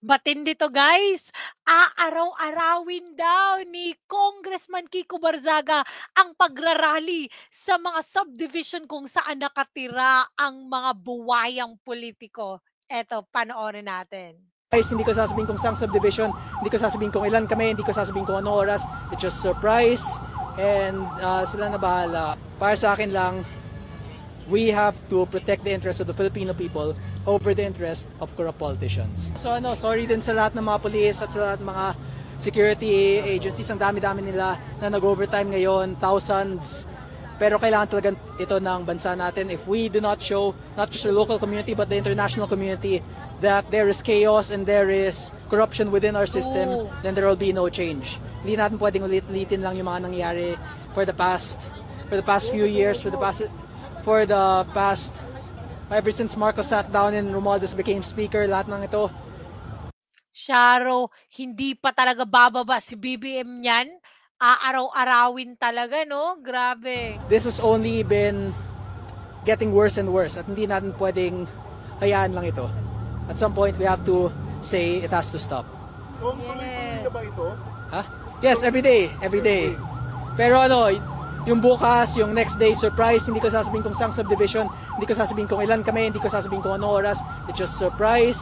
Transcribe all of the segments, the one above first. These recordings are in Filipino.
Matindi 'to guys, aaraw-arawin daw ni Congressman Kiko Barzaga ang pagrarally sa mga subdivision kung saan nakatira ang mga buwayang politiko. Eto, panoorin natin. Guys, hindi ko sasabihin kung saan subdivision, hindi ko sasabihin kung ilan kami, hindi ko sasabihin kung anong oras. It's just surprise and sila na bahala. Para sa akin lang, we have to protect the interests of the Filipino people over the interest of corrupt politicians. So sorry din sa lahat ng mga police at sa lahat ng mga security agencies. Ang dami-dami nila na nag-overtime ngayon, thousands. Pero kailangan talaga ito ng bansa natin. If we do not show, not just the local community, but the international community, that there is chaos and there is corruption within our system, then there will be no change. Hindi natin pwedeng ulit-ulitin lang yung mga nangyari for the past few years, for the past ever since Marcos sat down and Romualdez became speaker, lahat ng ito. Sharo, hindi pa talaga bababa si BBM niyan. Aaraw-arawin talaga 'no, grabe. This has only been getting worse and worse at hindi natin pwedeng hayaan lang ito. At some point, we have to say it has to stop. Yes. ba ito? Ha? Yes, every day, every day. Pero yung bukas, yung next day, surprise, hindi ko sasabihin kung saan subdivision, hindi ko sasabihin kung ilan kami, hindi ko sasabihin kung anong oras. It's just surprise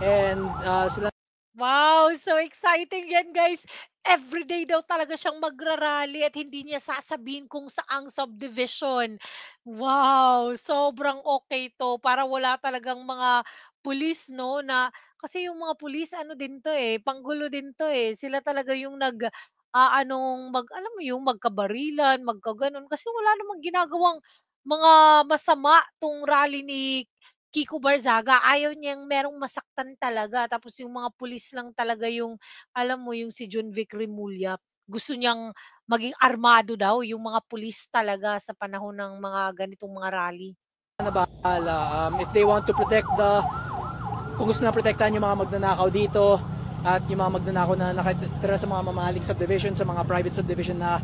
and sila. Wow, so exciting yan guys. Everyday daw talaga siyang magra-rally at hindi niya sasabihin kung saang subdivision. Wow, sobrang okay 'to para wala talagang mga pulis 'no, na kasi yung mga pulis ano din 'to, eh, panggulo din 'to, eh. Sila talaga yung anong alam mo yung magkabarilan, magkagano'n kasi wala namang ginagawang mga masama 'tong rally ni Kiko Barzaga. Ayaw niyang merong masaktan talaga tapos yung mga pulis lang talaga yung alam mo yung si John Vic Remulla, gusto niyang maging armado daw yung mga pulis talaga sa panahon ng mga ganitong mga rally. Na bahala. If they want to protect kung gusto na protektahan yung mga magnanakaw dito at yung mga magnanakaw na nakatira sa mga mamahaling subdivision, sa mga private subdivision na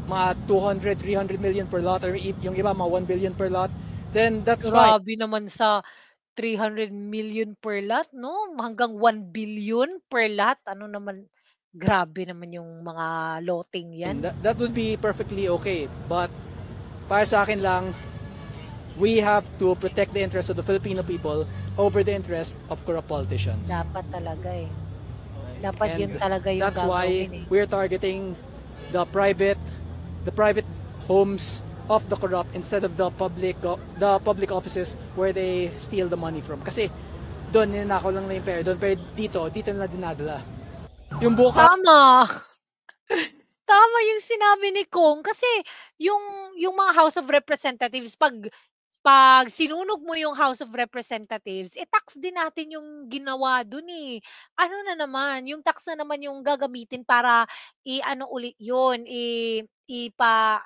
mga 200, 300 million per lot or yung iba mga 1 billion per lot, then that's fine. Grabe naman sa 300 million per lot 'no, hanggang 1 billion per lot. Ano naman, grabe naman yung mga loteng 'yan. That would be perfectly okay. But para sa akin lang, we have to protect the interests of the Filipino people over the interest of corrupt politicians. Dapat talaga, eh. Dapat yun And talaga yung that's why gagawin, eh. we're targeting the private homes of the corrupt instead of the public offices where they steal the money from. Kasi doon ninakaw lang na yung pera doon, pero dito nila dinadala. Yung buka. Tama. Tama yung sinabi ni Kong kasi yung mga House of Representatives 'pag sinunog mo yung House of Representatives, tax din natin yung ginawa dun, eh. Ano na naman, yung tax na naman yung gagamitin para i-ano ulit yun,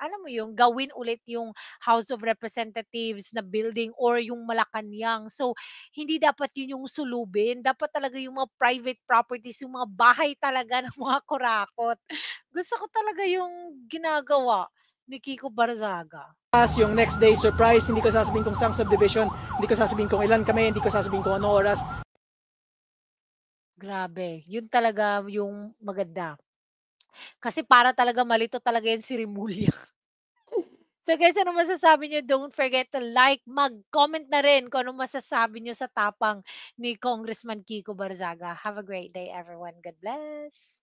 alam mo yung gawin ulit yung House of Representatives na building or yung Malacanang. So, hindi dapat yun yung sulubin, dapat talaga yung mga private properties, yung mga bahay talaga ng mga kurakot. Gusto ko talaga yung ginagawa ni Kiko Barzaga. Yung next day, surprise, hindi ko sasabihin kung saan subdivision, hindi ko sasabihin kung ilan kami, hindi ko sasabihin kung anong oras. Grabe, yun talaga yung maganda. Kasi para talaga malito talaga yan si Remulla. So guys, ano masasabi niyo? Don't forget to like, mag-comment na rin kung ano masasabi niyo sa tapang ni Congressman Kiko Barzaga. Have a great day everyone. God bless.